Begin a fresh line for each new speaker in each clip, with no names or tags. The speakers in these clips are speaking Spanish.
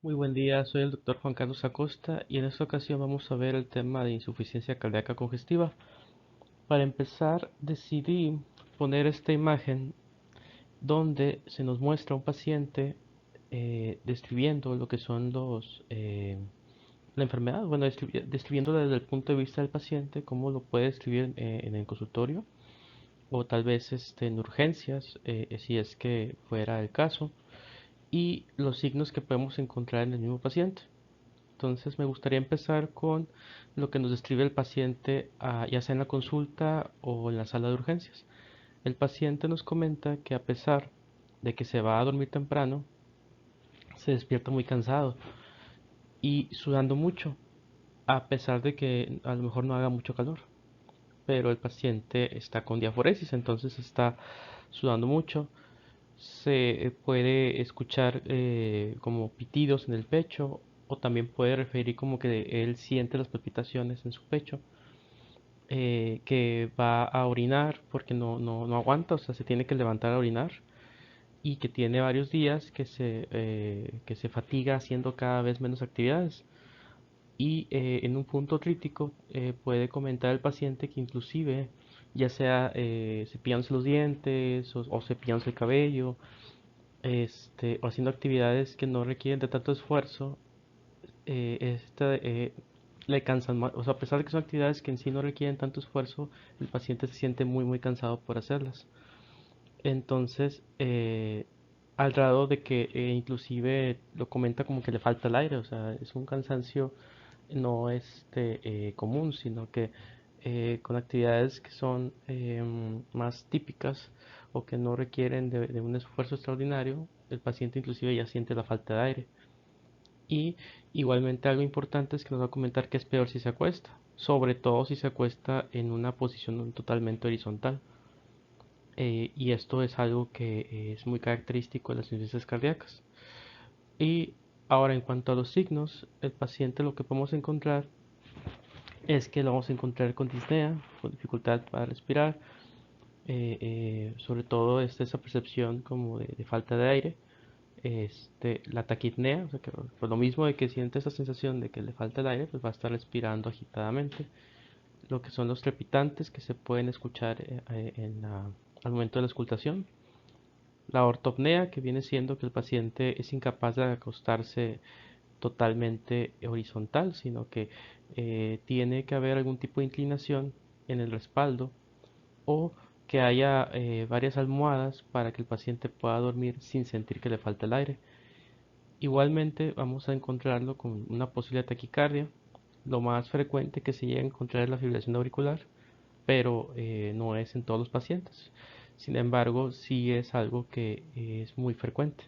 Muy buen día, soy el doctor Juan Carlos Acosta y en esta ocasión vamos a ver el tema de insuficiencia cardíaca congestiva. Para empezar, decidí poner esta imagen donde se nos muestra un paciente describiendo lo que son la enfermedad, bueno, describiendo desde el punto de vista del paciente, cómo lo puede describir en el consultorio o tal vez en urgencias, si es que fuera el caso, y los signos que podemos encontrar en el mismo paciente. Entonces me gustaría empezar con lo que nos describe el paciente, ya sea en la consulta o en la sala de urgencias. El paciente nos comenta que a pesar de que se va a dormir temprano, se despierta muy cansado y sudando mucho, a pesar de que a lo mejor no haga mucho calor. Pero el paciente está con diaforesis, entonces está sudando mucho. Se puede escuchar como pitidos en el pecho o también puede referir como que él siente las palpitaciones en su pecho, que va a orinar porque no aguanta, o sea, se tiene que levantar a orinar y que tiene varios días que se fatiga haciendo cada vez menos actividades. Y en un punto crítico puede comentar el paciente que inclusive ya sea cepillándose los dientes o cepillándose el cabello, o haciendo actividades que no requieren de tanto esfuerzo, eh, esta, eh, le cansan más. O sea, a pesar de que son actividades que en sí no requieren tanto esfuerzo, el paciente se siente muy cansado por hacerlas. Entonces, al grado de que inclusive lo comenta como que le falta el aire, o sea, es un cansancio no común, sino que con actividades que son más típicas o que no requieren de un esfuerzo extraordinario, el paciente inclusive ya siente la falta de aire. Y igualmente algo importante es que nos va a comentar que es peor si se acuesta, sobre todo si se acuesta en una posición totalmente horizontal. Y esto es algo que es muy característico de las insuficiencias cardíacas. Y ahora en cuanto a los signos, el paciente lo que podemos encontrar es que lo vamos a encontrar con disnea, con dificultad para respirar, sobre todo esa percepción como de falta de aire, la taquipnea, o sea que por lo mismo de que siente esa sensación de que le falta el aire, pues va a estar respirando agitadamente. Lo que son los trepitantes que se pueden escuchar al momento de la auscultación. La ortopnea, que viene siendo que el paciente es incapaz de acostarse totalmente horizontal, sino que tiene que haber algún tipo de inclinación en el respaldo o que haya varias almohadas para que el paciente pueda dormir sin sentir que le falta el aire. Igualmente vamos a encontrarlo con una posible taquicardia. Lo más frecuente que se llega a encontrar es la fibrilación auricular, pero no es en todos los pacientes. Sin embargo, sí es algo que es muy frecuente.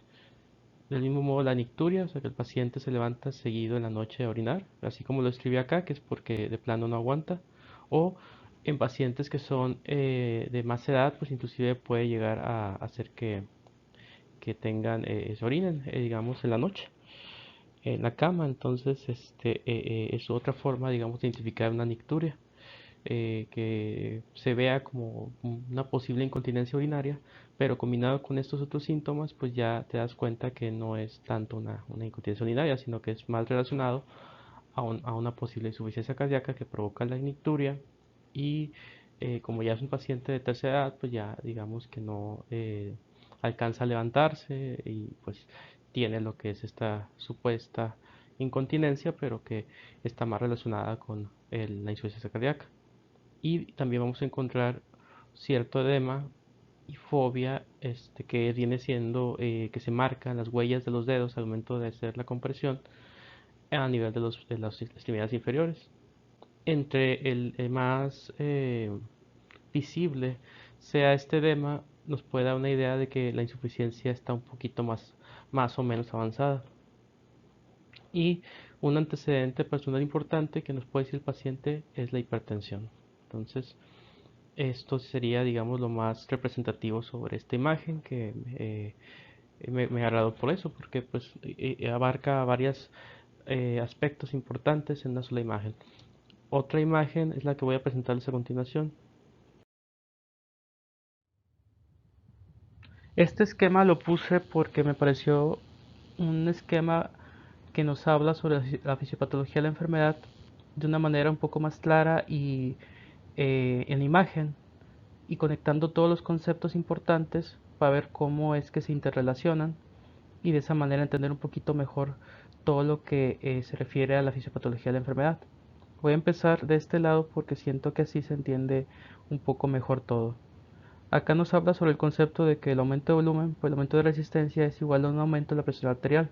Del mismo modo, la nicturia, o sea que el paciente se levanta seguido en la noche a orinar, así como lo escribí acá, que es porque de plano no aguanta. O en pacientes que son de más edad, pues inclusive puede llegar a hacer que tengan, se orinen, digamos, en la noche, en la cama. Entonces, es otra forma, digamos, de identificar una nicturia, que se vea como una posible incontinencia urinaria, pero combinado con estos otros síntomas, pues ya te das cuenta que no es tanto una incontinencia urinaria, sino que es más relacionado a una posible insuficiencia cardíaca que provoca la icturia. Y como ya es un paciente de tercera edad, pues ya digamos que no alcanza a levantarse y pues tiene lo que es esta supuesta incontinencia, pero que está más relacionada con la insuficiencia cardíaca. Y también vamos a encontrar cierto edema y fobia, que viene siendo que se marcan las huellas de los dedos al momento de hacer la compresión a nivel de las extremidades inferiores. Entre el más visible sea este edema, nos puede dar una idea de que la insuficiencia está un poquito más o menos avanzada. Y un antecedente personal importante que nos puede decir el paciente es la hipertensión. Entonces, esto sería, digamos, lo más representativo sobre esta imagen que me agradó por eso, porque pues abarca varios aspectos importantes en una sola imagen. Otra imagen es la que voy a presentarles a continuación. Este esquema lo puse porque me pareció un esquema que nos habla sobre la fisiopatología de la enfermedad de una manera un poco más clara y en la imagen, y conectando todos los conceptos importantes para ver cómo es que se interrelacionan y de esa manera entender un poquito mejor todo lo que se refiere a la fisiopatología de la enfermedad. Voy a empezar de este lado porque siento que así se entiende un poco mejor todo. Acá nos habla sobre el concepto de que el aumento de volumen por el aumento de resistencia es igual a un aumento de la presión arterial.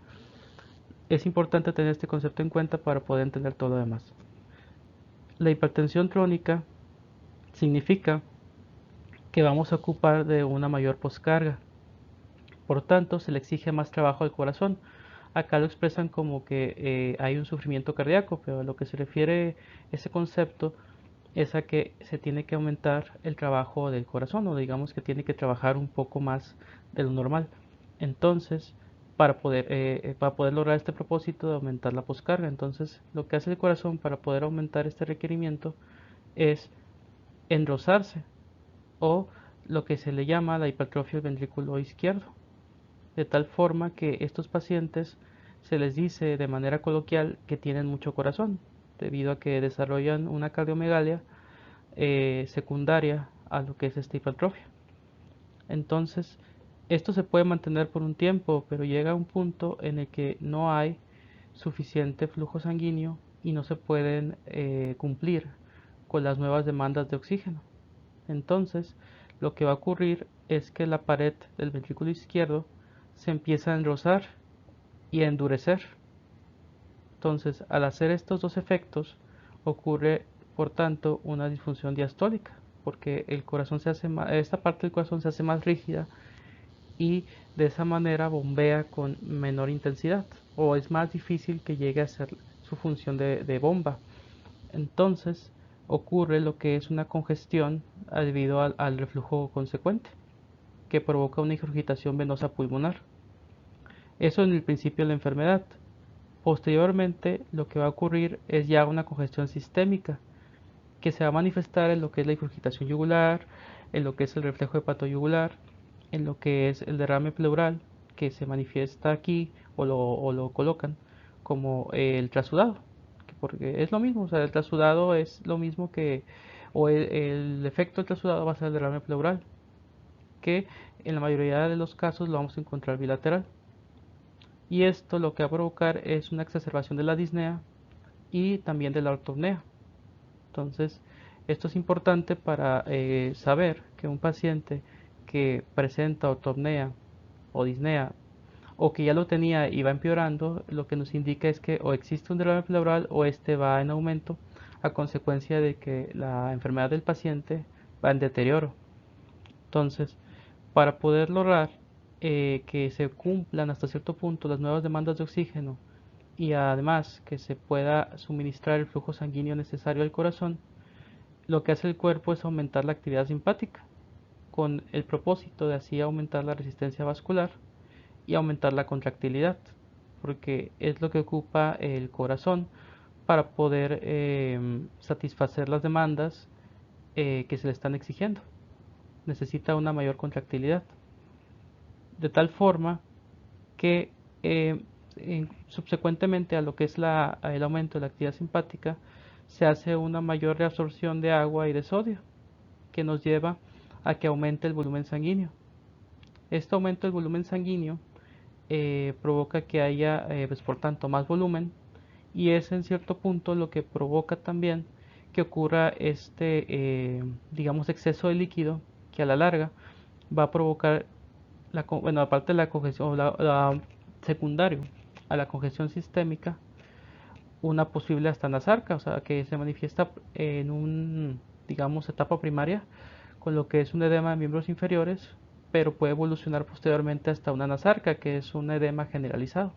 Es importante tener este concepto en cuenta para poder entender todo lo demás. La hipertensión crónica significa que vamos a ocupar de una mayor poscarga. Por tanto, se le exige más trabajo al corazón. Acá lo expresan como que hay un sufrimiento cardíaco, pero a lo que se refiere ese concepto es a que se tiene que aumentar el trabajo del corazón, o digamos que tiene que trabajar un poco más de lo normal. Entonces, para poder lograr este propósito de aumentar la poscarga, entonces lo que hace el corazón para poder aumentar este requerimiento es engrosarse, o lo que se le llama la hipertrofia del ventrículo izquierdo, de tal forma que estos pacientes se les dice de manera coloquial que tienen mucho corazón, debido a que desarrollan una cardiomegalia secundaria a lo que es esta hipertrofia. Entonces, esto se puede mantener por un tiempo, pero llega a un punto en el que no hay suficiente flujo sanguíneo y no se pueden cumplir con las nuevas demandas de oxígeno. Entonces, lo que va a ocurrir es que la pared del ventrículo izquierdo se empieza a engrosar y a endurecer. Entonces, al hacer estos dos efectos, ocurre, por tanto, una disfunción diastólica, porque el corazón esta parte del corazón se hace más rígida y de esa manera bombea con menor intensidad, o es más difícil que llegue a ser su función de bomba. Entonces, ocurre lo que es una congestión debido al reflujo consecuente, que provoca una ingurgitación venosa pulmonar. Eso en el principio de la enfermedad. Posteriormente, lo que va a ocurrir es ya una congestión sistémica, que se va a manifestar en lo que es la ingurgitación yugular, en lo que es el reflejo hepatoyugular, en lo que es el derrame pleural, que se manifiesta aquí o lo colocan como el trasudado, porque es lo mismo, o sea, el trasudado es lo mismo que, o el efecto del trasudado va a ser el derrame pleural, que en la mayoría de los casos lo vamos a encontrar bilateral. Y esto lo que va a provocar es una exacerbación de la disnea y también de la ortopnea. Entonces, esto es importante para saber que un paciente que presenta ortopnea o disnea, o que ya lo tenía y va empeorando, lo que nos indica es que o existe un derrame pleural o este va en aumento a consecuencia de que la enfermedad del paciente va en deterioro. Entonces, para poder lograr que se cumplan hasta cierto punto las nuevas demandas de oxígeno y además que se pueda suministrar el flujo sanguíneo necesario al corazón, lo que hace el cuerpo es aumentar la actividad simpática, con el propósito de así aumentar la resistencia vascular y aumentar la contractilidad, porque es lo que ocupa el corazón para poder satisfacer las demandas que se le están exigiendo. Necesita una mayor contractilidad, de tal forma que subsecuentemente a lo que es el aumento de la actividad simpática, se hace una mayor reabsorción de agua y de sodio, que nos lleva a que aumente el volumen sanguíneo. Este aumento del volumen sanguíneo provoca que haya, pues por tanto, más volumen, y es en cierto punto lo que provoca también que ocurra digamos, exceso de líquido, que a la larga va a provocar, bueno, aparte de la congestión, secundario a la congestión sistémica, una posible hasta nasarca, o sea, que se manifiesta en digamos, etapa primaria, con lo que es un edema de miembros inferiores, pero puede evolucionar posteriormente hasta una nasarca, que es un edema generalizado.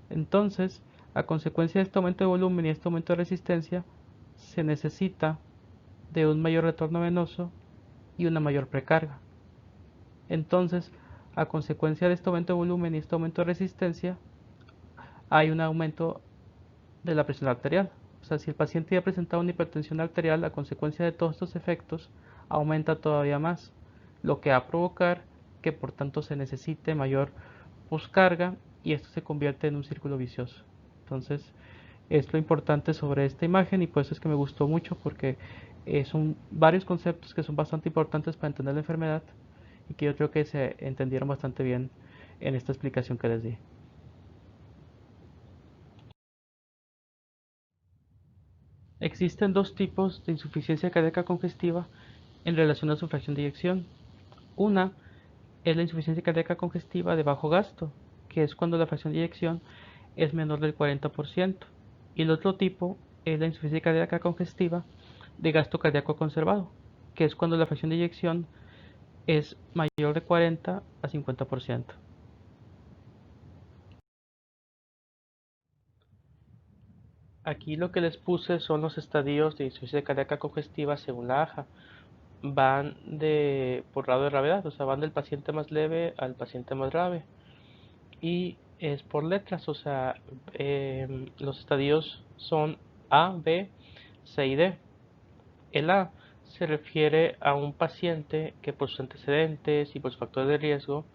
Entonces, a consecuencia de este aumento de volumen y este aumento de resistencia, se necesita de un mayor retorno venoso y una mayor precarga. Entonces, a consecuencia de este aumento de volumen y este aumento de resistencia, hay un aumento de la presión arterial. O sea, si el paciente ya presentaba una hipertensión arterial, a consecuencia de todos estos efectos, aumenta todavía más, lo que va a provocar que por tanto se necesite mayor poscarga y esto se convierte en un círculo vicioso. Entonces, es lo importante sobre esta imagen y por eso es que me gustó mucho porque son varios conceptos que son bastante importantes para entender la enfermedad y que yo creo que se entendieron bastante bien en esta explicación que les di. Existen dos tipos de insuficiencia cardíaca congestiva en relación a su fracción de eyección. Una es la insuficiencia cardíaca congestiva de bajo gasto, que es cuando la fracción de eyección es menor del 40%. Y el otro tipo es la insuficiencia cardíaca congestiva de gasto cardíaco conservado, que es cuando la fracción de eyección es mayor de 40 a 50%. Aquí lo que les puse son los estadios de insuficiencia cardíaca congestiva según la AJA. Van por grado de gravedad, o sea, van del paciente más leve al paciente más grave. Y es por letras, o sea, los estadios son A, B, C y D. El A se refiere a un paciente que por sus antecedentes y por sus factores de riesgo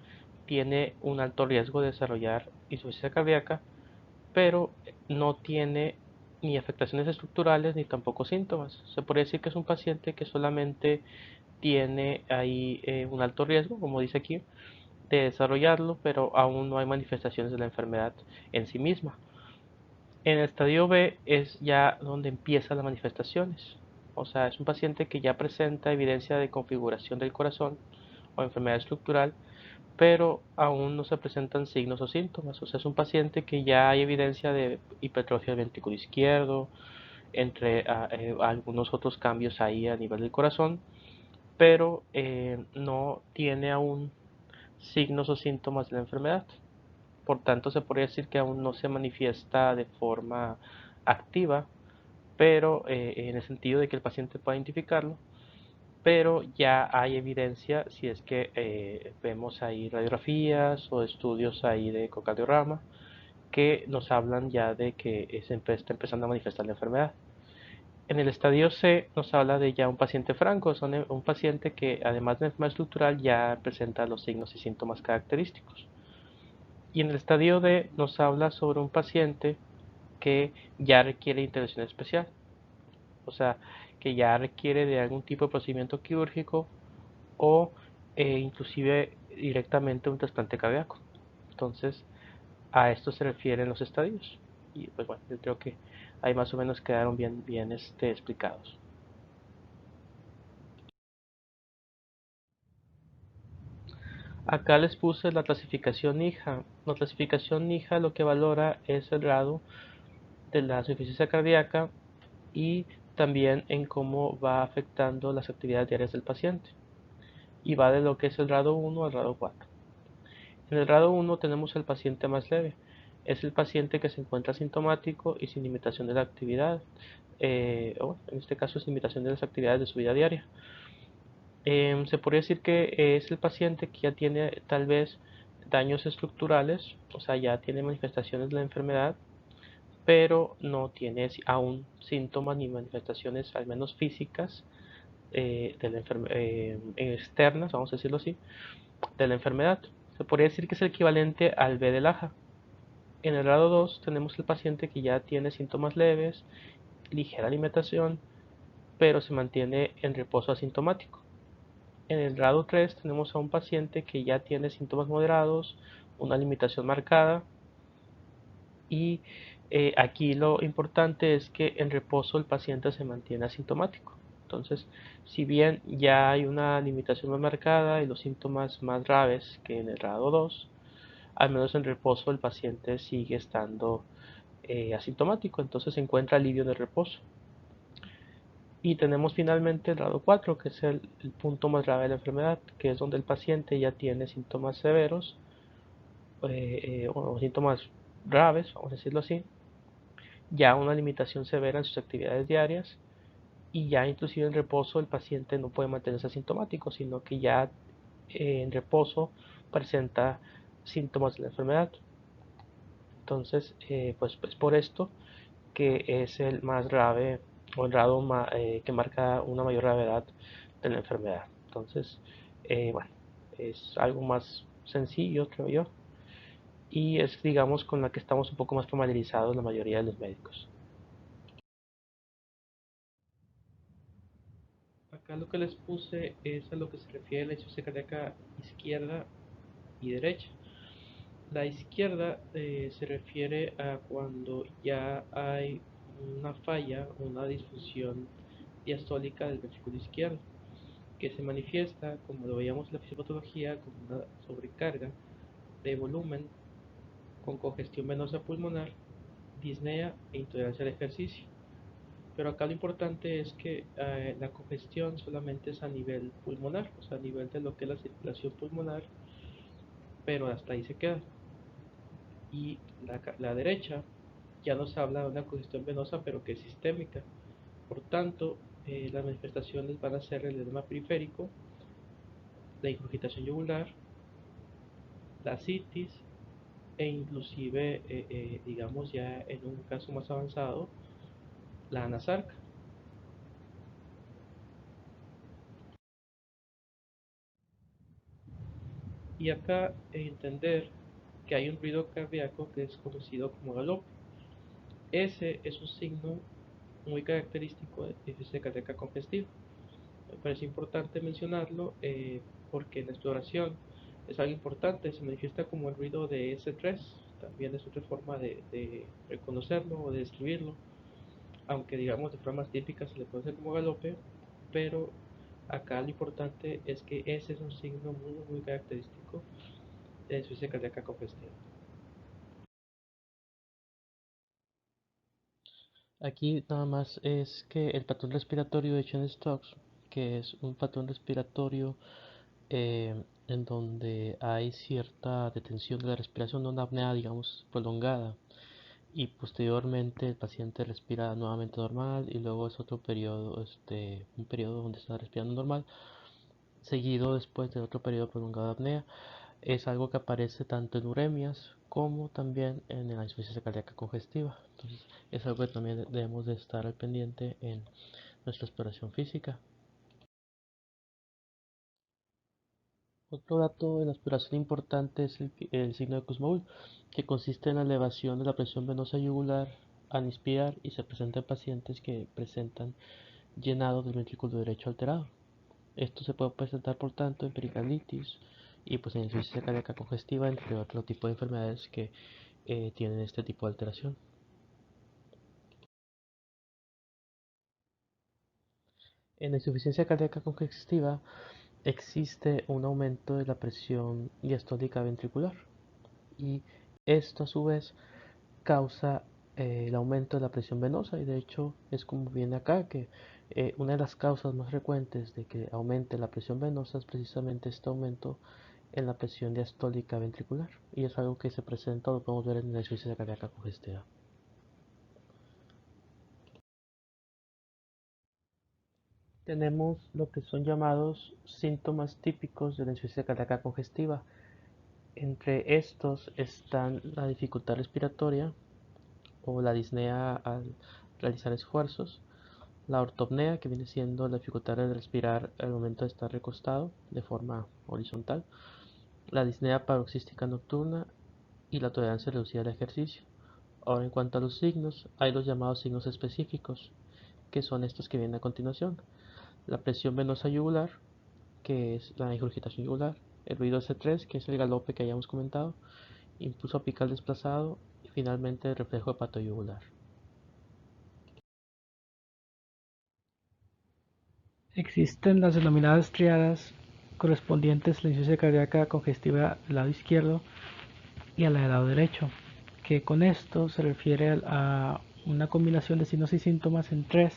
tiene un alto riesgo de desarrollar insuficiencia cardíaca, pero no tiene ni afectaciones estructurales ni tampoco síntomas. Se podría decir que es un paciente que solamente tiene ahí un alto riesgo, como dice aquí, de desarrollarlo, pero aún no hay manifestaciones de la enfermedad en sí misma. En el estadio B es ya donde empiezan las manifestaciones. O sea, es un paciente que ya presenta evidencia de configuración del corazón o enfermedad estructural, pero aún no se presentan signos o síntomas. O sea, es un paciente que ya hay evidencia de hipertrofia del ventrículo izquierdo, entre algunos otros cambios ahí a nivel del corazón, pero no tiene aún signos o síntomas de la enfermedad. Por tanto, se podría decir que aún no se manifiesta de forma activa, pero en el sentido de que el paciente pueda identificarlo, pero ya hay evidencia si es que vemos ahí radiografías o estudios ahí de ecocardiograma que nos hablan ya de que está empezando a manifestar la enfermedad. En el estadio C nos habla de ya un paciente franco, son un paciente que además de enfermedad estructural ya presenta los signos y síntomas característicos. Y en el estadio D nos habla sobre un paciente que ya requiere intervención especial, o sea, que ya requiere de algún tipo de procedimiento quirúrgico o inclusive directamente un trasplante cardíaco. Entonces, a esto se refieren los estadios. Y pues bueno, yo creo que ahí más o menos quedaron bien explicados. Acá les puse la clasificación NIHA. La clasificación NIHA lo que valora es el grado de la insuficiencia cardíaca y también en cómo va afectando las actividades diarias del paciente. Y va de lo que es el grado 1 al grado 4. En el grado 1 tenemos el paciente más leve. Es el paciente que se encuentra asintomático y sin limitación de la actividad, en este caso sin limitación de las actividades de su vida diaria. Se podría decir que es el paciente que ya tiene tal vez daños estructurales, o sea, ya tiene manifestaciones de la enfermedad, pero no tiene aún síntomas ni manifestaciones, al menos físicas, externas, vamos a decirlo así, de la enfermedad. Se podría decir que es el equivalente al B del AJA. En el grado 2 tenemos el paciente que ya tiene síntomas leves, ligera alimentación, pero se mantiene en reposo asintomático. En el grado 3 tenemos a un paciente que ya tiene síntomas moderados, una limitación marcada y aquí lo importante es que en reposo el paciente se mantiene asintomático. Entonces, si bien ya hay una limitación más marcada y los síntomas más graves que en el grado 2, al menos en reposo el paciente sigue estando asintomático, entonces se encuentra alivio en el reposo. Y tenemos finalmente el grado 4, que es el punto más grave de la enfermedad, que es donde el paciente ya tiene síntomas severos o síntomas graves, vamos a decirlo así, ya una limitación severa en sus actividades diarias y ya inclusive en reposo el paciente no puede mantenerse asintomático, sino que ya en reposo presenta síntomas de la enfermedad. Entonces, pues por esto que es el más grave o el grado que marca una mayor gravedad de la enfermedad. Entonces, bueno, es algo más sencillo, creo yo. y es, digamos, con la que estamos un poco más familiarizados la mayoría de los médicos. Acá lo que les puse es a lo que se refiere a la insuficiencia cardíaca izquierda y derecha. La izquierda se refiere a cuando ya hay una falla, una disfunción diastólica del ventrículo izquierdo, que se manifiesta, como lo veíamos en la fisiopatología, como una sobrecarga de volumen con congestión venosa pulmonar, disnea e intolerancia al ejercicio. Pero acá lo importante es que la congestión solamente es a nivel pulmonar, o sea, a nivel de lo que es la circulación pulmonar, pero hasta ahí se queda. Y la derecha ya nos habla de una congestión venosa, pero que es sistémica. Por tanto, las manifestaciones van a ser el edema periférico, la ingurgitación yugular, la citis e inclusive, digamos ya en un caso más avanzado, la anasarca. Y acá entender que hay un ruido cardíaco que es conocido como galope. Ese es un signo muy característico de déficit cardíaca congestiva. Me parece importante mencionarlo porque en la exploración es algo importante, se manifiesta como el ruido de S3, también es otra forma de reconocerlo o de describirlo, aunque digamos de forma más típica se le conoce como galope, pero acá lo importante es que ese es un signo muy característico de insuficiencia cardíaca congestiva. Aquí nada más es que el patrón respiratorio de Cheyne-Stokes, que es un patrón respiratorio en donde hay cierta detención de la respiración, una apnea, digamos, prolongada, y posteriormente el paciente respira nuevamente normal y luego es otro periodo, un periodo donde está respirando normal, seguido después de otro periodo prolongado de apnea. Es algo que aparece tanto en uremias como también en la insuficiencia cardíaca congestiva. Entonces es algo que también debemos de estar al pendiente en nuestra exploración física. Otro dato de la exploración importante es el signo de Kussmaul, que consiste en la elevación de la presión venosa yugular al inspirar y se presenta en pacientes que presentan llenado del ventrículo derecho alterado. Esto se puede presentar por tanto en pericarditis y pues en insuficiencia cardíaca congestiva, entre otro tipo de enfermedades que tienen este tipo de alteración. En la insuficiencia cardíaca congestiva existe un aumento de la presión diastólica ventricular y esto a su vez causa el aumento de la presión venosa y de hecho es como viene acá que una de las causas más frecuentes de que aumente la presión venosa es precisamente este aumento en la presión diastólica ventricular y es algo que se presenta, lo podemos ver en la insuficiencia cardíaca congestiva. Tenemos lo que son llamados síntomas típicos de la insuficiencia cardíaca congestiva. Entre estos están la dificultad respiratoria o la disnea al realizar esfuerzos, la ortopnea, que viene siendo la dificultad de respirar al momento de estar recostado de forma horizontal, la disnea paroxística nocturna y la tolerancia reducida al ejercicio. Ahora, en cuanto a los signos, hay los llamados signos específicos, que son estos que vienen a continuación. La presión venosa yugular, que es la ingurgitación yugular, el ruido S3, que es el galope que hayamos comentado, impulso apical desplazado y finalmente el reflejo hepatoyugular. Existen las denominadas triadas correspondientes a la insuficiencia cardíaca congestiva del lado izquierdo y a la del lado derecho, que con esto se refiere a una combinación de signos y síntomas en tres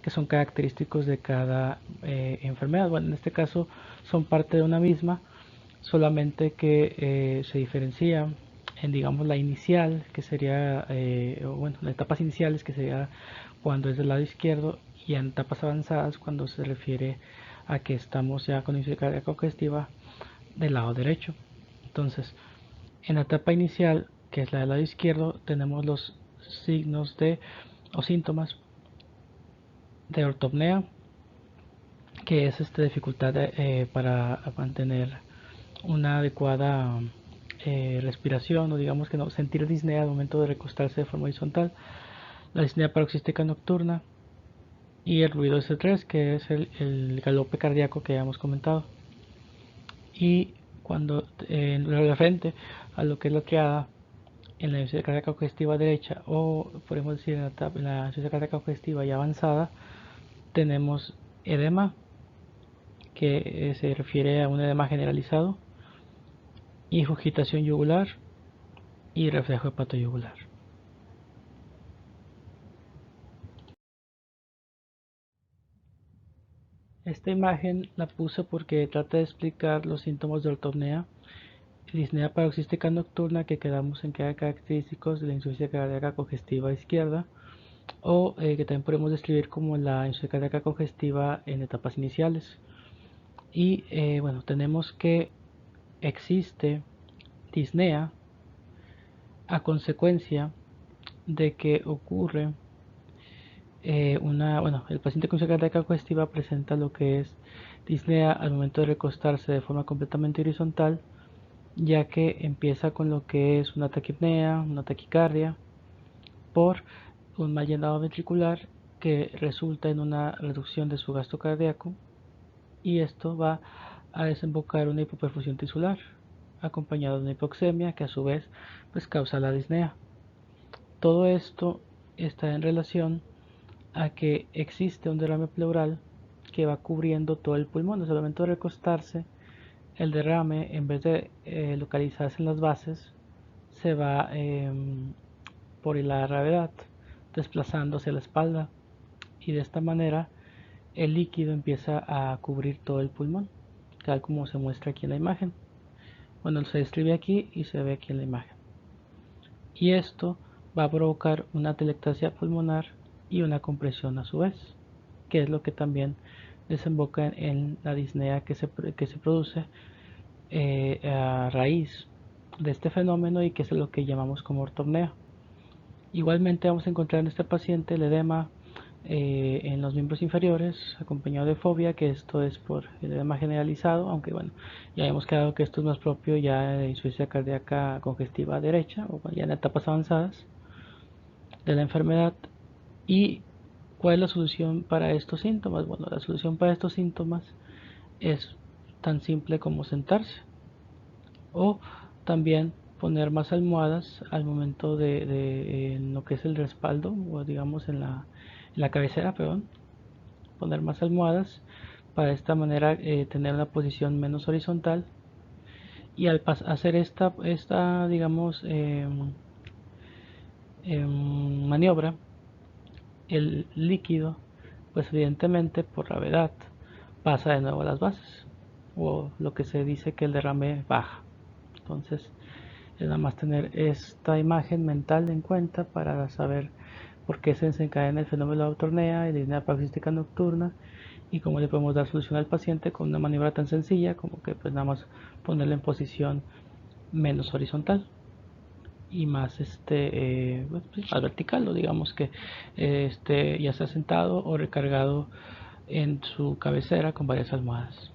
que son característicos de cada enfermedad. Bueno, en este caso son parte de una misma, solamente que se diferencia en, digamos, la inicial, que sería, bueno, las etapas iniciales, que sería cuando es del lado izquierdo, y en etapas avanzadas, cuando se refiere a que estamos ya con insuficiencia cardíaca congestiva del lado derecho. Entonces, en la etapa inicial, que es la del lado izquierdo, tenemos los signos de o síntomas de ortopnea, que es esta dificultad para mantener una adecuada
respiración, o digamos que no sentir disnea al momento de recostarse de forma horizontal, la disnea paroxística nocturna y el ruido S3, que es el galope cardíaco que ya hemos comentado. Y cuando en lo referente a lo que es la triada en la insuficiencia cardíaca congestiva derecha, o podemos decir en la insuficiencia cardíaca congestiva ya avanzada, tenemos edema, que se refiere a un edema generalizado, ingurgitación yugular y reflejo hepatoyugular. Esta imagen la puse porque trata de explicar los síntomas de ortopnea y disnea paroxística nocturna, que quedamos en que eran característicos de la insuficiencia cardíaca congestiva izquierda, o que también podemos describir como la insuficiencia cardíaca congestiva en etapas iniciales. Y bueno, tenemos que existe disnea a consecuencia de que ocurre el paciente con insuficiencia cardíaca congestiva presenta lo que es disnea al momento de recostarse de forma completamente horizontal, ya que empieza con lo que es una taquipnea, una taquicardia, por un mal llenado ventricular que resulta en una reducción de su gasto cardíaco, y esto va a desembocar una hipoperfusión tisular acompañado de una hipoxemia que a su vez pues causa la disnea. Todo esto está en relación a que existe un derrame pleural que va cubriendo todo el pulmón. Desde el momento de recostarse, el derrame, en vez de localizarse en las bases, se va por la gravedad desplazándose a la espalda, y de esta manera el líquido empieza a cubrir todo el pulmón, tal como se muestra aquí en la imagen. Bueno, se describe aquí y se ve aquí en la imagen. Y esto va a provocar una atelectasia pulmonar y una compresión a su vez, que es lo que también desemboca en la disnea que se produce a raíz de este fenómeno, y que es lo que llamamos como ortopnea. Igualmente vamos a encontrar en este paciente el edema en los miembros inferiores, acompañado de fobia, que esto es por el edema generalizado, aunque bueno, ya hemos quedado que esto es más propio ya de insuficiencia cardíaca congestiva derecha, o ya en etapas avanzadas de la enfermedad. ¿Y cuál es la solución para estos síntomas? Bueno, la solución para estos síntomas es tan simple como sentarse, o también poner más almohadas al momento de en lo que es el respaldo, o digamos en la cabecera, perdón, poner más almohadas para de esta manera tener una posición menos horizontal, y al hacer esta digamos maniobra, el líquido pues evidentemente por gravedad pasa de nuevo a las bases, o lo que se dice que el derrame baja. Entonces es nada más tener esta imagen mental en cuenta para saber por qué se desencadena el fenómeno de la ortopnea y la disnea paroxística nocturna, y cómo le podemos dar solución al paciente con una maniobra tan sencilla como que pues nada más ponerle en posición menos horizontal y más más vertical, o digamos que ya sea sentado o recargado en su cabecera con varias almohadas.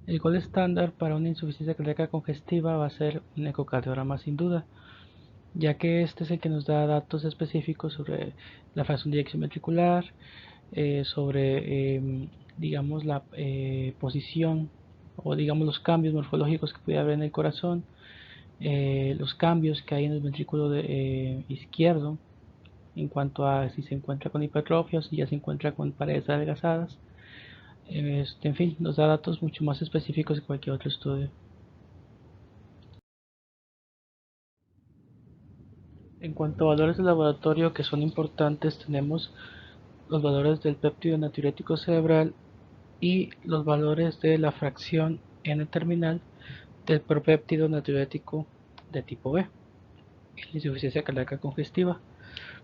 El gol estándar para una insuficiencia cardíaca congestiva va a ser un ecocardiograma sin duda, ya que este es el que nos da datos específicos sobre la fracción de eyección ventricular, sobre digamos la posición, o digamos los cambios morfológicos que puede haber en el corazón, los cambios que hay en el ventrículo izquierdo en cuanto a si se encuentra con hipertrofia o si ya se encuentra con paredes adelgazadas. En fin, nos da datos mucho más específicos que cualquier otro estudio. En cuanto a valores de laboratorio que son importantes, tenemos los valores del péptido natriurético cerebral y los valores de la fracción N-terminal del propéptido natriurético de tipo B, la insuficiencia cardíaca congestiva.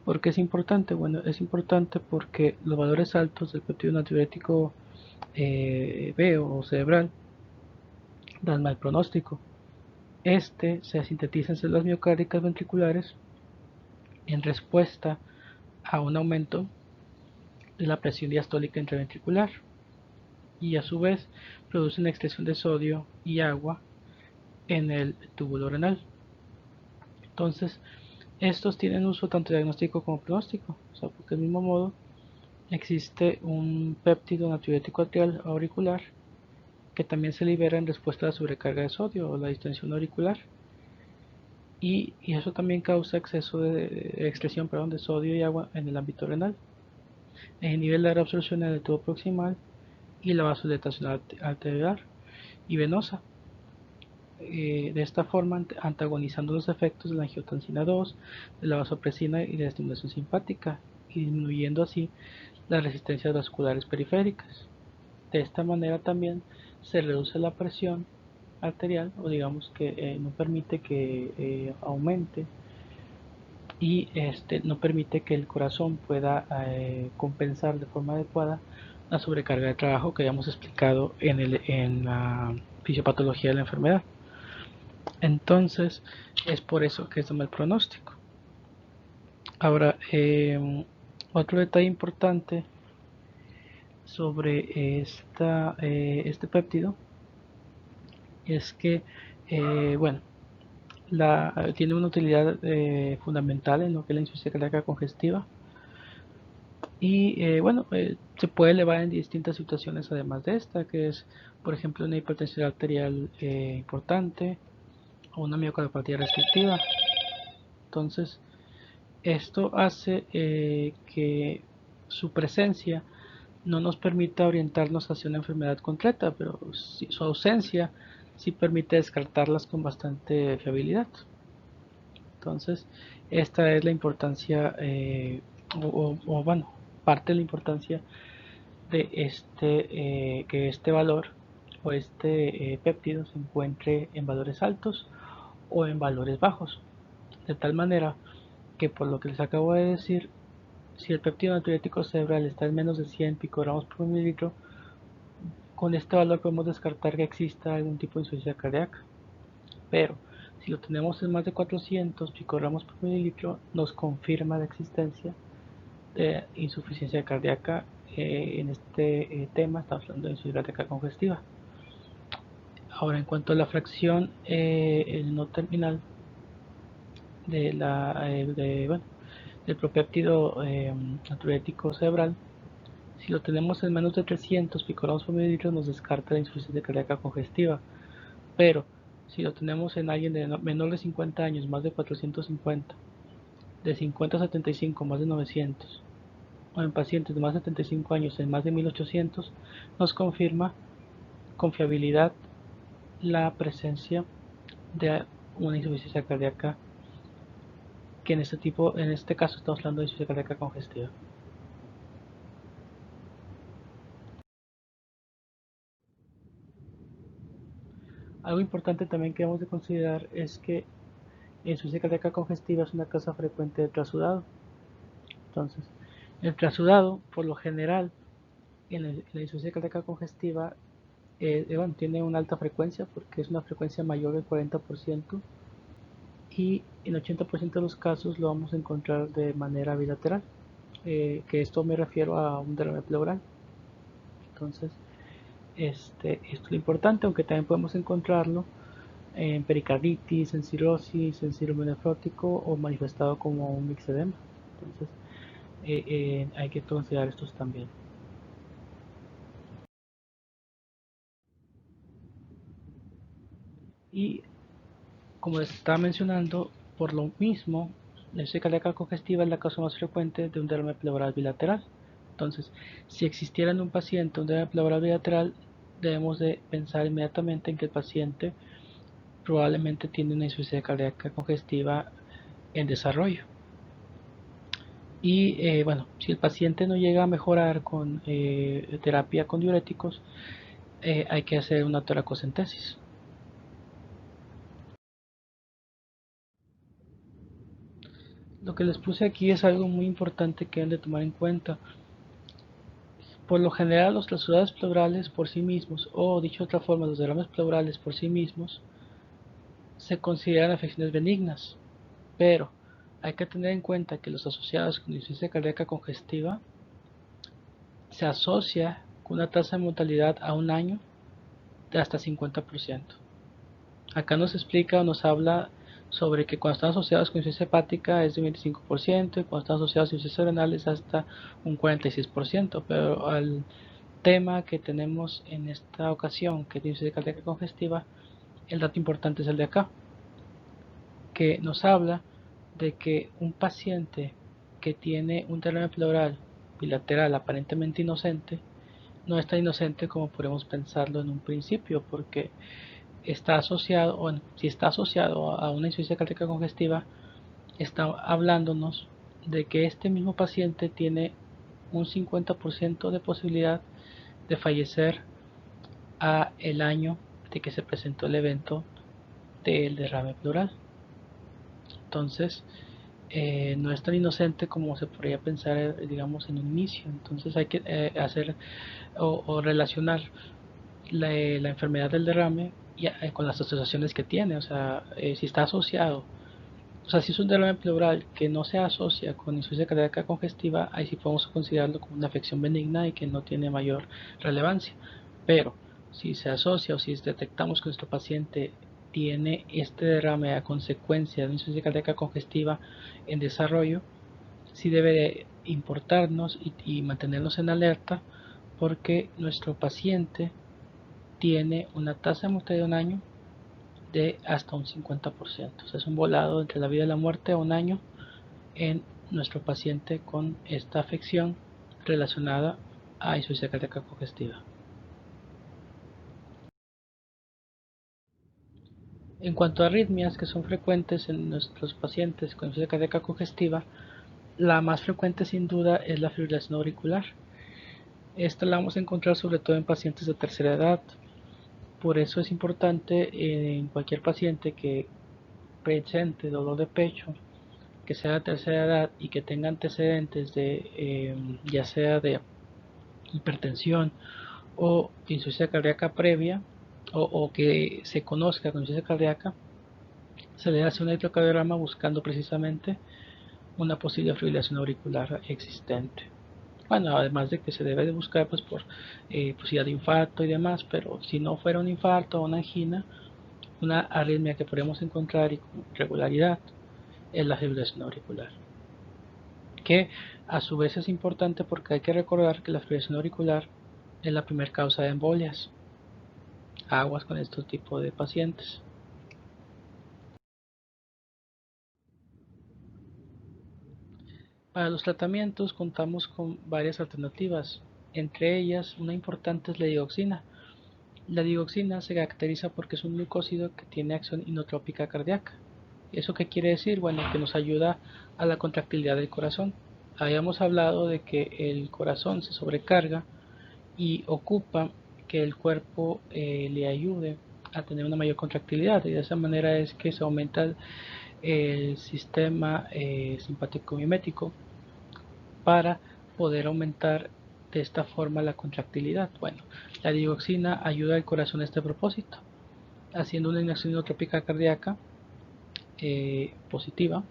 ¿Por qué es importante? Bueno, es importante porque los valores altos del péptido natriurético B o cerebral dan mal pronóstico. Este se sintetiza en células miocárdicas ventriculares en respuesta a un aumento de la presión diastólica intraventricular, y a su vez producen extracción de sodio y agua en el túbulo renal. Entonces, estos tienen uso tanto diagnóstico como pronóstico, o sea, porque del mismo modo existe un péptido natriurético arterial auricular que también se libera en respuesta a la sobrecarga de sodio o la distensión auricular, y eso también causa exceso de excreción de sodio y agua en el ámbito renal. El nivel de reabsorción en el tubo proximal y la vasodilatación arterial y venosa. De esta forma, antagonizando los efectos de la angiotensina 2, de la vasopresina y de la estimulación simpática, y disminuyendo así las resistencias vasculares periféricas. De esta manera también se reduce la presión arterial, o digamos que no permite que aumente, y no permite que el corazón pueda compensar de forma adecuada la sobrecarga de trabajo que habíamos explicado en la fisiopatología de la enfermedad. Entonces, es por eso que es de mal pronóstico. Ahora, otro detalle importante sobre este péptido es que, bueno, tiene una utilidad fundamental en lo que es la insuficiencia cardíaca congestiva, y se puede elevar en distintas situaciones además de esta, que es, por ejemplo, una hipertensión arterial importante o una miocardiopatía restrictiva. Entonces, esto hace que su presencia no nos permita orientarnos hacia una enfermedad concreta, pero su ausencia sí permite descartarlas con bastante fiabilidad. Entonces, esta es la importancia, parte de la importancia de que este valor o este péptido se encuentre en valores altos o en valores bajos, de tal manera que, por lo que les acabo de decir, si el péptido natriurético cerebral está en menos de 100 picogramos por mililitro, con este valor podemos descartar que exista algún tipo de insuficiencia cardíaca. Pero si lo tenemos en más de 400 picogramos por mililitro, nos confirma la existencia de insuficiencia cardíaca. En este tema estamos hablando de insuficiencia cardíaca congestiva. Ahora, en cuanto a la fracción el no terminal del propéptido natriurético cerebral, si lo tenemos en menos de 300 picogramos por mililitro, nos descarta la insuficiencia cardíaca congestiva. Pero si lo tenemos en alguien de menor de 50 años, más de 450, de 50 a 75, más de 900, o en pacientes de más de 75 años, en más de 1800, nos confirma con fiabilidad la presencia de una insuficiencia cardíaca, que en este caso estamos hablando de insuficiencia cardíaca congestiva. Algo importante también que debemos de considerar es que la insuficiencia cardíaca congestiva es una causa frecuente de trasudado. Entonces, el trasudado, por lo general, en la insuficiencia cardíaca congestiva tiene una alta frecuencia, porque es una frecuencia mayor del 40%, y en 80% de los casos lo vamos a encontrar de manera bilateral, que esto me refiero a un derrame pleural. Entonces, esto es lo importante, aunque también podemos encontrarlo en pericarditis, en cirrosis, en síndrome nefrótico o manifestado como un mixedema. Entonces, hay que considerar estos también. Y como les estaba mencionando, por lo mismo, la insuficiencia cardíaca congestiva es la causa más frecuente de un derrame pleural bilateral. Entonces, si existiera en un paciente un derrame pleural bilateral, debemos de pensar inmediatamente en que el paciente probablemente tiene una insuficiencia cardíaca congestiva en desarrollo. Y si el paciente no llega a mejorar con terapia con diuréticos, hay que hacer una toracocentesis. Lo que les puse aquí es algo muy importante que deben de tomar en cuenta. Por lo general, los trasudados pleurales por sí mismos, o dicho de otra forma, los derrames pleurales por sí mismos, se consideran afecciones benignas, pero hay que tener en cuenta que los asociados con insuficiencia cardíaca congestiva se asocia con una tasa de mortalidad a un año de hasta 50%. Acá nos explica o nos habla sobre que cuando están asociados con insuficiencia hepática es de 25% y cuando están asociados con insuficiencia renal es hasta un 46%, pero al tema que tenemos en esta ocasión, que es insuficiencia cardíaca congestiva, el dato importante es el de acá, que nos habla de que un paciente que tiene un derrame pleural bilateral aparentemente inocente no es tan inocente como podemos pensarlo en un principio, porque está asociado, bueno, si está asociado a una insuficiencia cardíaca congestiva, está hablándonos de que este mismo paciente tiene un 50% de posibilidad de fallecer a el año de que se presentó el evento del derrame pleural. Entonces, no es tan inocente como se podría pensar, digamos, en un inicio. Entonces hay que hacer o relacionar la enfermedad del derrame con las asociaciones que tiene. O sea, si está asociado, o sea, si es un derrame pleural que no se asocia con insuficiencia cardíaca congestiva, ahí sí podemos considerarlo como una afección benigna y que no tiene mayor relevancia. Pero si se asocia o si detectamos que nuestro paciente tiene este derrame a consecuencia de una insuficiencia cardíaca congestiva en desarrollo, sí debe de importarnos y mantenernos en alerta, porque nuestro paciente tiene una tasa de mortalidad de un año de hasta un 50%. O sea, es un volado entre la vida y la muerte a un año en nuestro paciente con esta afección relacionada a insuficiencia cardíaca congestiva. En cuanto a arritmias que son frecuentes en nuestros pacientes con insuficiencia cardíaca congestiva, la más frecuente sin duda es la fibrilación auricular. Esta la vamos a encontrar sobre todo en pacientes de tercera edad. Por eso es importante en cualquier paciente que presente dolor de pecho, que sea de tercera edad y que tenga antecedentes de ya sea de hipertensión o insuficiencia cardíaca previa, o que se conozca con insuficiencia cardíaca, se le hace un electrocardiograma buscando precisamente una posible fibrilación auricular existente. Bueno, además de que se debe de buscar pues por posibilidad de infarto y demás, pero si no fuera un infarto o una angina, una arritmia que podemos encontrar y con regularidad es la fibrilación auricular, que a su vez es importante porque hay que recordar que la fibrilación auricular es la primera causa de embolias. Aguas con este tipo de pacientes. Para los tratamientos contamos con varias alternativas, entre ellas una importante es la digoxina. La digoxina se caracteriza porque es un glucósido que tiene acción inotrópica cardíaca. ¿Eso qué quiere decir? Bueno, que nos ayuda a la contractilidad del corazón. Habíamos hablado de que el corazón se sobrecarga y ocupa que el cuerpo le ayude a tener una mayor contractilidad, y de esa manera es que se aumenta el sistema simpático mimético para poder aumentar de esta forma la contractilidad. Bueno, la digoxina ayuda al corazón a este propósito, haciendo una inacción inotrópica cardíaca positiva,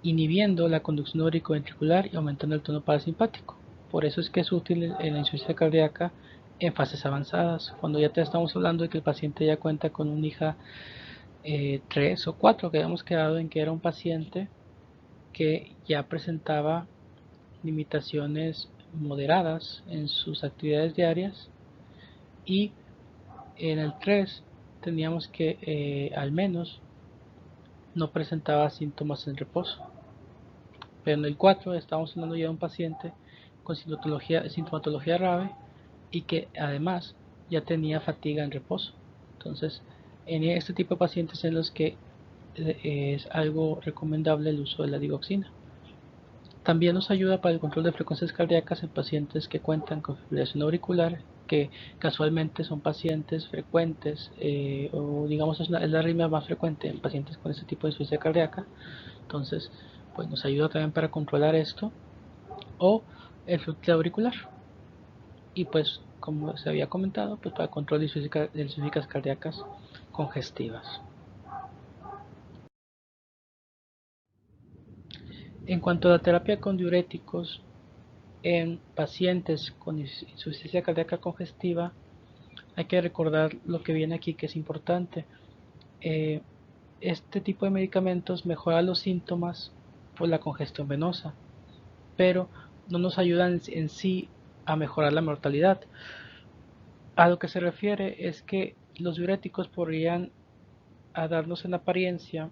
inhibiendo la conducción auriculoventricular y aumentando el tono parasimpático. Por eso es que es útil en la insuficiencia cardíaca en fases avanzadas, cuando ya te estamos hablando de que el paciente ya cuenta con un IJA 3 o 4, que habíamos quedado en que era un paciente que ya presentaba limitaciones moderadas en sus actividades diarias, y en el 3 teníamos que al menos no presentaba síntomas en reposo. Pero en el 4 estamos hablando ya de un paciente con sintomatología grave y que además ya tenía fatiga en reposo. Entonces, en este tipo de pacientes en los que es algo recomendable el uso de la digoxina. También nos ayuda para el control de frecuencias cardíacas en pacientes que cuentan con fibrilación auricular, que casualmente son pacientes frecuentes, o digamos es la arritmia más frecuente en pacientes con este tipo de insuficiencia cardíaca. Entonces, pues nos ayuda también para controlar esto, o el flujo auricular. Y pues, como se había comentado, pues para el control de insuficiencias cardíacas congestivas. En cuanto a la terapia con diuréticos en pacientes con insuficiencia cardíaca congestiva, Hay que recordar lo que viene aquí, que es importante. Eh, este tipo de medicamentos mejora los síntomas por la congestión venosa, pero no nos ayudan en sí a mejorar la mortalidad. A lo que se refiere es que los diuréticos podrían darnos en apariencia,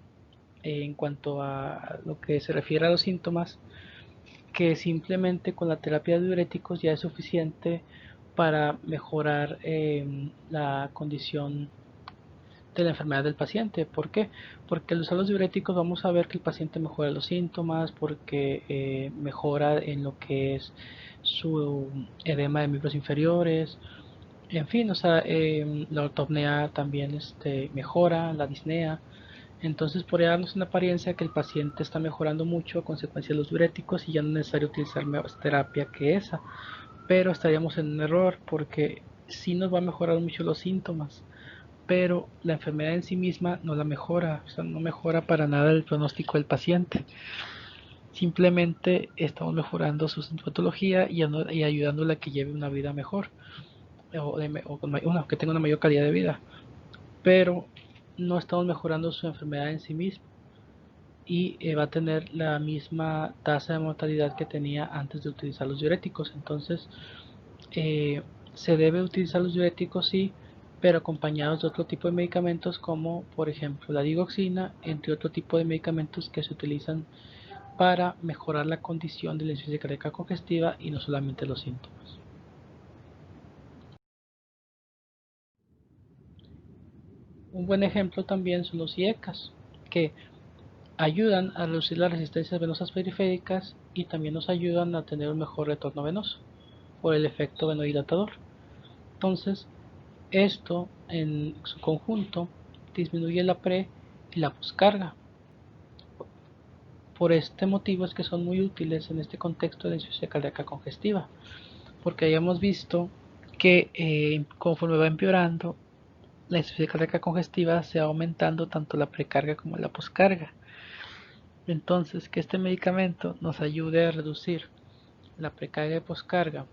en cuanto a lo que se refiere a los síntomas, que simplemente con la terapia de diuréticos ya es suficiente para mejorar la condición de la enfermedad del paciente. ¿Por qué? Porque al usar los diuréticos vamos a ver que el paciente mejora los síntomas, porque mejora en lo que es su edema de miembros inferiores, en fin, o sea, la ortopnea también mejora, la disnea. Entonces podría darnos una apariencia que el paciente está mejorando mucho a consecuencia de los diuréticos y ya no es necesario utilizar más terapia que esa. Pero estaríamos en un error porque sí nos va a mejorar mucho los síntomas, pero la enfermedad en sí misma no la mejora, o sea, no mejora para nada el pronóstico del paciente. Simplemente estamos mejorando su sintomatología y ayudándole a que lleve una vida mejor o que tenga una mayor calidad de vida, pero no estamos mejorando su enfermedad en sí misma y va a tener la misma tasa de mortalidad que tenía antes de utilizar los diuréticos. Entonces, eh, se debe utilizar los diuréticos, sí, pero acompañados de otro tipo de medicamentos como por ejemplo la digoxina, entre otro tipo de medicamentos que se utilizan para mejorar la condición de la insuficiencia cardíaca congestiva y no solamente los síntomas. Un buen ejemplo también son los IECAS, que ayudan a reducir las resistencias venosas periféricas y también nos ayudan a tener un mejor retorno venoso por el efecto venodilatador. Entonces, esto en su conjunto disminuye la pre y la poscarga. Por este motivo es que son muy útiles en este contexto de insuficiencia cardíaca congestiva, porque hayamos visto que conforme va empeorando, la insuficiencia cardíaca congestiva se va aumentando tanto la precarga como la poscarga. Entonces, que este medicamento nos ayude a reducir la precarga y poscarga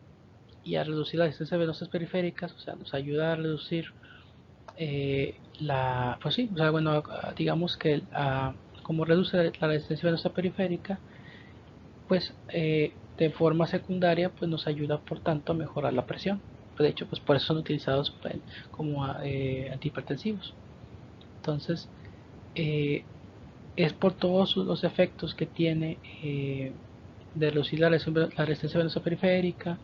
y a reducir las resistencias venosas periféricas, o sea, nos ayuda a reducir pues sí, o sea, bueno, digamos que como reduce la resistencia venosa periférica, pues de forma secundaria, pues nos ayuda por tanto a mejorar la presión. De hecho, pues por eso son utilizados pues, como antihipertensivos. Entonces, eh, es por todos los efectos que tiene de reducir la resistencia venosa periférica,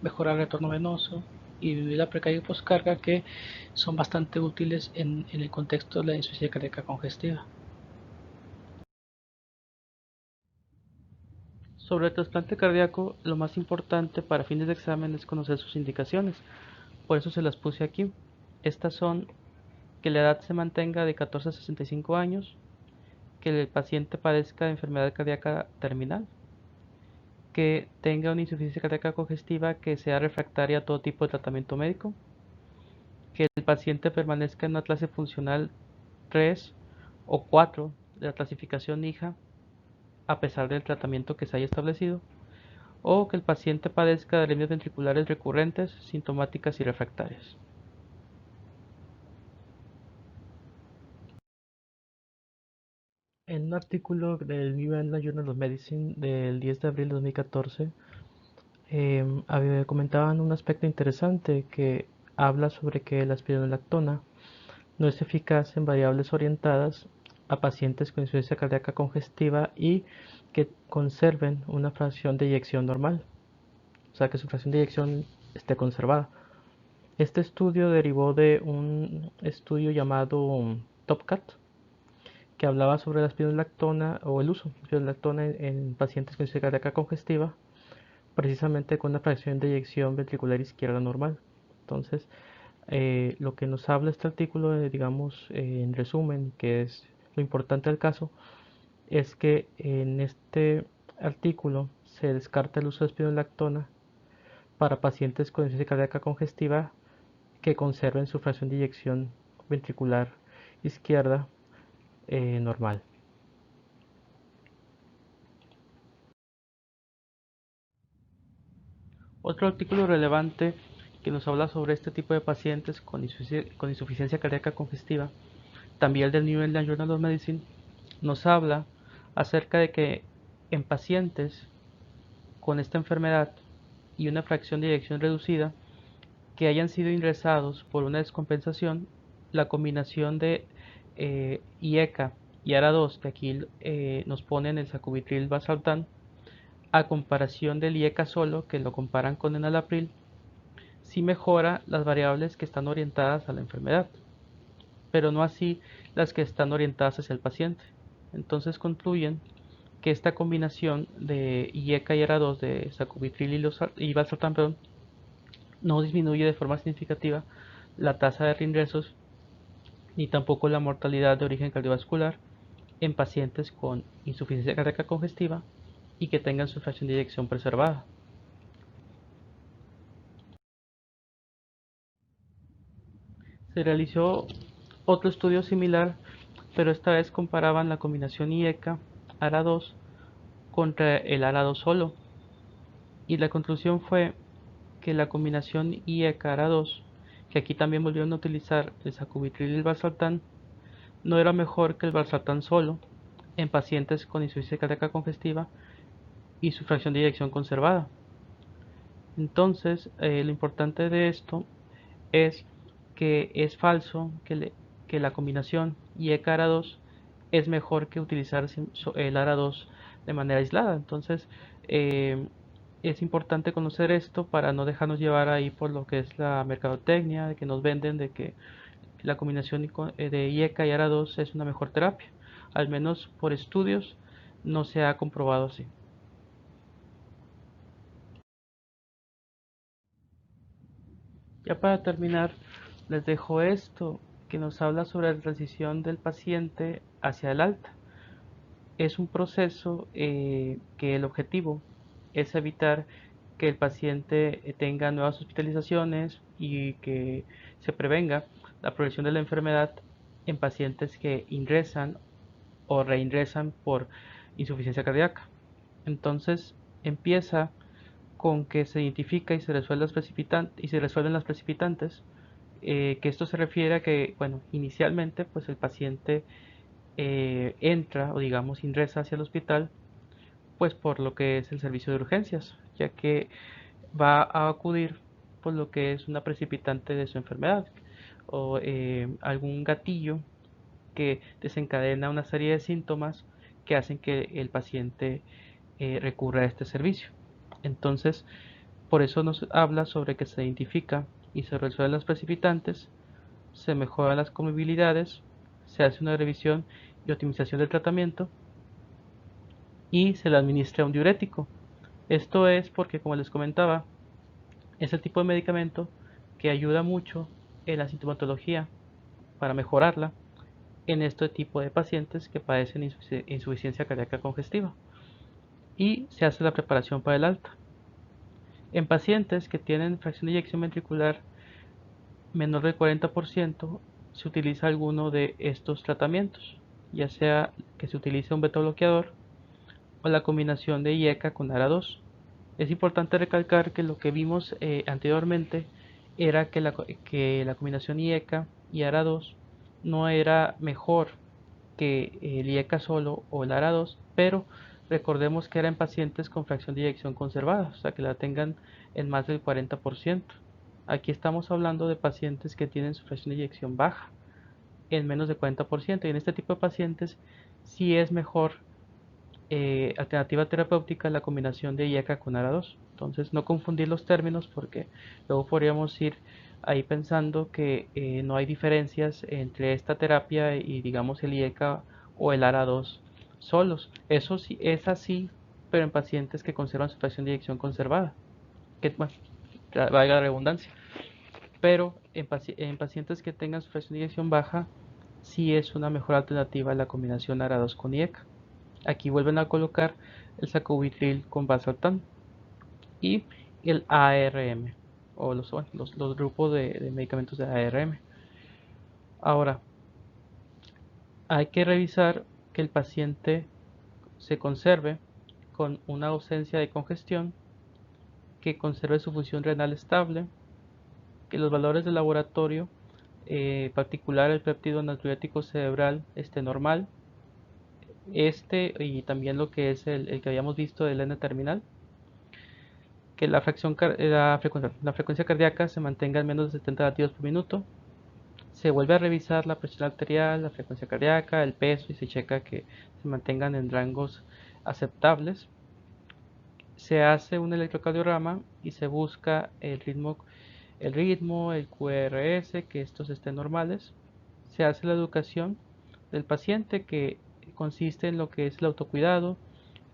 mejorar el retorno venoso y disminuir la precarga y poscarga que son bastante útiles en el contexto de la insuficiencia cardíaca congestiva.
Sobre el trasplante cardíaco, lo más importante para fines de examen es conocer sus indicaciones. Por eso se las puse aquí. Estas son que la edad se mantenga de 14 a 65 años, que el paciente padezca de enfermedad cardíaca terminal, que tenga una insuficiencia cardíaca congestiva que sea refractaria a todo tipo de tratamiento médico, que el paciente permanezca en una clase funcional 3 o 4 de la clasificación hija a pesar del tratamiento que se haya establecido, o que el paciente padezca de arritmias ventriculares recurrentes, sintomáticas y refractarias. En un artículo del New England Journal of Medicine del 10 de abril de 2014, comentaban un aspecto interesante que habla sobre que la espironolactona no es eficaz en variables orientadas a pacientes con insuficiencia cardíaca congestiva y que conserven una fracción de eyección normal, o sea que su fracción de eyección esté conservada. Este estudio derivó de un estudio llamado TopCat, que hablaba sobre la espironolactona o el uso de espironolactona en pacientes con insuficiencia cardíaca congestiva, precisamente con una fracción de eyección ventricular izquierda normal. Entonces, lo que nos habla este artículo, digamos, en resumen, que es lo importante del caso, es que en este artículo se descarta el uso de espironolactona para pacientes con insuficiencia cardíaca congestiva que conserven su fracción de eyección ventricular izquierda normal. Otro artículo relevante que nos habla sobre este tipo de pacientes con insuficiencia cardíaca congestiva, también del New England Journal of Medicine, nos habla acerca de que en pacientes con esta enfermedad y una fracción de eyección reducida que hayan sido ingresados por una descompensación, la combinación de IECA y ARA2, que aquí nos ponen el sacubitril valsartán, a comparación del IECA solo, que lo comparan con enalapril, sí mejora las variables que están orientadas a la enfermedad, pero no así las que están orientadas hacia el paciente. Entonces concluyen que esta combinación de IECA y ARA2 de sacubitril y valsartán no disminuye de forma significativa la tasa de reingresos ni tampoco la mortalidad de origen cardiovascular en pacientes con insuficiencia cardíaca congestiva y que tengan su fracción de eyección preservada. Se realizó otro estudio similar, pero esta vez comparaban la combinación IECA ARA2 contra el ARA2 solo, y la conclusión fue que la combinación IECA ARA2, que aquí también volvieron a utilizar el sacubitril y el valsartán, no era mejor que el valsartán solo en pacientes con insuficiencia cardíaca congestiva y su fracción de eyección conservada. Entonces, lo importante de esto es que es falso que la combinación IECA-ARA2 es mejor que utilizar el ARA2 de manera aislada. Entonces, es importante conocer esto para no dejarnos llevar ahí por lo que es la mercadotecnia, de que nos venden de que la combinación de IECA y ARA2 es una mejor terapia. Al menos por estudios no se ha comprobado así. Ya para terminar, les dejo esto que nos habla sobre la transición del paciente hacia el alta. Es un proceso que el objetivo es evitar que el paciente tenga nuevas hospitalizaciones y que se prevenga la progresión de la enfermedad en pacientes que ingresan o reingresan por insuficiencia cardíaca. Entonces empieza con que se identifica y se resuelven las precipitantes, que esto se refiere a que, bueno, inicialmente pues el paciente entra o digamos ingresa hacia el hospital pues por lo que es el servicio de urgencias, ya que va a acudir por lo que es una precipitante de su enfermedad o algún gatillo que desencadena una serie de síntomas que hacen que el paciente recurra a este servicio. Entonces, por eso nos habla sobre que se identifica y se resuelven las precipitantes, se mejoran las comorbilidades, se hace una revisión y optimización del tratamiento y se le administra un diurético. Esto es porque, como les comentaba, es el tipo de medicamento que ayuda mucho en la sintomatología para mejorarla en este tipo de pacientes que padecen insuficiencia cardíaca congestiva, y se hace la preparación para el alta. En pacientes que tienen fracción de eyección ventricular menor del 40%, se utiliza alguno de estos tratamientos, ya sea que se utilice un beta bloqueador o la combinación de IECA con ARA2. Es importante recalcar que lo que vimos anteriormente era que la combinación IECA y ARA2 no era mejor que el IECA solo o el ARA2, pero recordemos que era en pacientes con fracción de eyección conservada, o sea que la tengan en más del 40%. Aquí estamos hablando de pacientes que tienen su fracción de eyección baja, en menos del 40%, y en este tipo de pacientes sí es mejor alternativa terapéutica la combinación de IECA con ARA2. Entonces no confundir los términos porque luego podríamos ir ahí pensando que no hay diferencias entre esta terapia y digamos el IECA o el ARA2 solos. Eso sí es así, pero en pacientes que conservan su fracción de eyección conservada, que bueno, valga la redundancia. Pero en pacientes que tengan su fracción de eyección baja, sí es una mejor alternativa la combinación ARA2 con IECA. Aquí vuelven a colocar el sacubitril con valsartán y el ARM o los grupos de medicamentos de ARM. Ahora, hay que revisar que el paciente se conserve con una ausencia de congestión, que conserve su función renal estable, que los valores de laboratorio, en particular el péptido natriurético cerebral normal, y también lo que es el que habíamos visto del N terminal, que la frecuencia cardíaca se mantenga en menos de 70 latidos por minuto. Se vuelve a revisar la presión arterial, la frecuencia cardíaca, el peso y se checa que se mantengan en rangos aceptables. Se hace un electrocardiograma y se busca el QRS, que estos estén normales. Se hace la educación del paciente, que consiste en lo que es el autocuidado,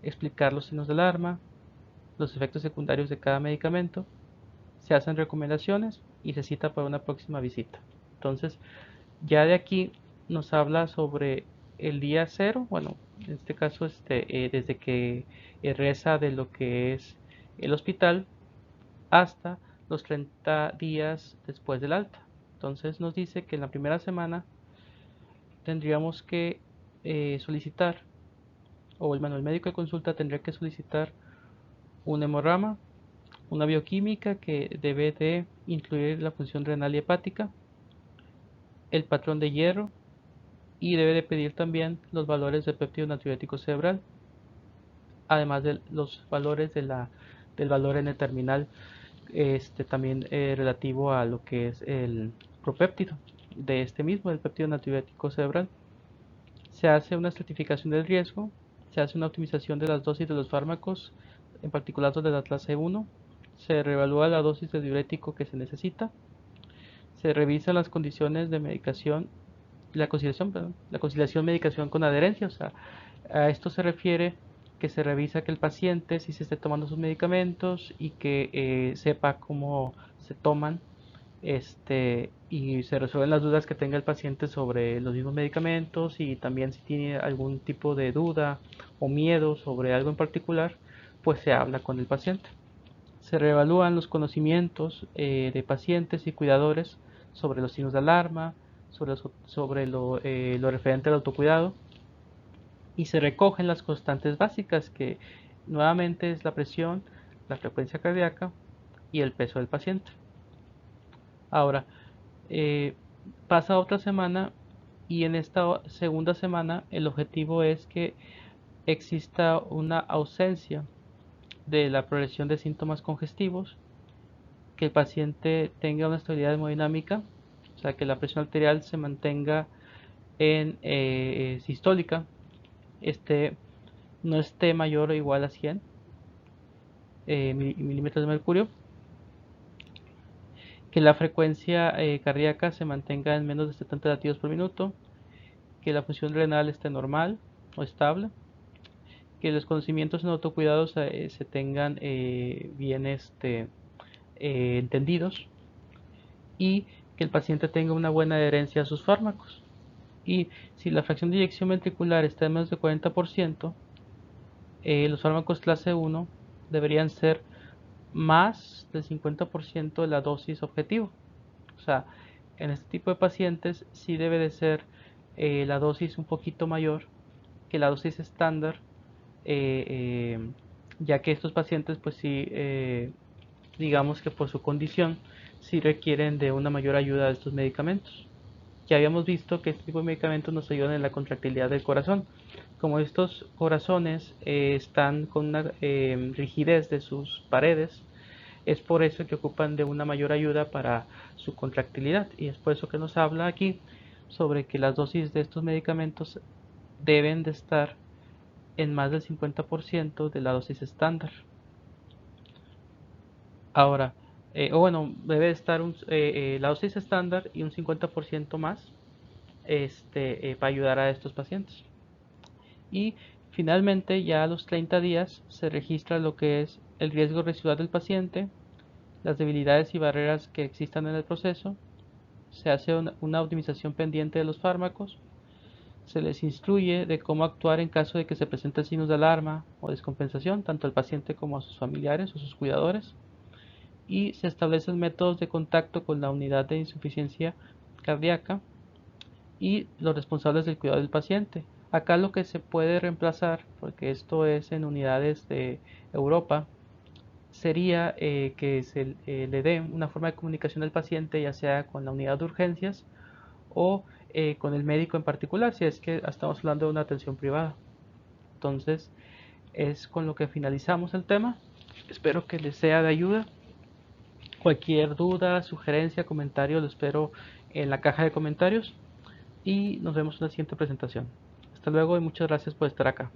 explicar los signos de alarma, los efectos secundarios de cada medicamento. Se hacen recomendaciones y se cita para una próxima visita. Entonces, ya de aquí nos habla sobre el día cero, bueno, en este caso desde que reza de lo que es el hospital hasta los 30 días después del alta. Entonces nos dice que en la primera semana tendríamos que solicitar, o el médico de consulta tendría que solicitar un hemograma, una bioquímica que debe de incluir la función renal y hepática, el patrón de hierro, y debe de pedir también los valores de péptido natriurético cerebral, además de los valores del valor N terminal, también relativo a lo que es el propéptido de mismo, el péptido natriurético cerebral. Se hace una estratificación del riesgo, se hace una optimización de las dosis de los fármacos, en particular de la clase 1, se reevalúa la dosis de diurético que se necesita, se revisan las condiciones de medicación, la conciliación medicación con adherencia, o sea, a esto se refiere que se revisa que el paciente sí se esté tomando sus medicamentos y que sepa cómo se toman, y se resuelven las dudas que tenga el paciente sobre los mismos medicamentos, y también si tiene algún tipo de duda o miedo sobre algo en particular, pues se habla con el paciente. Se reevalúan los conocimientos de pacientes y cuidadores sobre los signos de alarma, sobre lo referente al autocuidado, y se recogen las constantes básicas, que nuevamente es la presión, la frecuencia cardíaca y el peso del paciente. Ahora, eh, pasa otra semana, y en esta segunda semana el objetivo es que exista una ausencia de la progresión de síntomas congestivos, que el paciente tenga una estabilidad hemodinámica, o sea, que la presión arterial se mantenga en sistólica, no esté mayor o igual a 100 milímetros de mercurio, que la frecuencia cardíaca se mantenga en menos de 70 latidos por minuto, que la función renal esté normal o estable, que los conocimientos en autocuidado se tengan bien entendidos, y que el paciente tenga una buena adherencia a sus fármacos. Y si la fracción de eyección ventricular está en menos de 40%, los fármacos clase 1 deberían ser más del 50% de la dosis objetivo. O sea, en este tipo de pacientes sí debe de ser la dosis un poquito mayor que la dosis estándar, ya que estos pacientes pues sí, digamos que por su condición sí requieren de una mayor ayuda de estos medicamentos. Ya habíamos visto que este tipo de medicamentos nos ayudan en la contractilidad del corazón. Como estos corazones están con una rigidez de sus paredes, es por eso que ocupan de una mayor ayuda para su contractilidad, y es por eso que nos habla aquí sobre que las dosis de estos medicamentos deben de estar en más del 50% de la dosis estándar. Ahora, o bueno, debe estar la dosis estándar y un 50% más, para ayudar a estos pacientes. Y finalmente, ya a los 30 días se registra lo que es el riesgo residual del paciente, las debilidades y barreras que existan en el proceso, se hace una optimización pendiente de los fármacos, se les instruye de cómo actuar en caso de que se presenten signos de alarma o descompensación, tanto al paciente como a sus familiares o sus cuidadores, y se establecen métodos de contacto con la unidad de insuficiencia cardíaca y los responsables del cuidado del paciente. Acá lo que se puede reemplazar, porque esto es en unidades de Europa,
sería que se le dé una forma de comunicación al paciente, ya sea con la unidad de urgencias o con el médico en particular, si es que estamos hablando de una atención privada. Entonces, es con lo que finalizamos el tema. Espero que les sea de ayuda. Cualquier duda, sugerencia, comentario, lo espero en la caja de comentarios y nos vemos en la siguiente presentación. Hasta luego y muchas gracias por estar acá.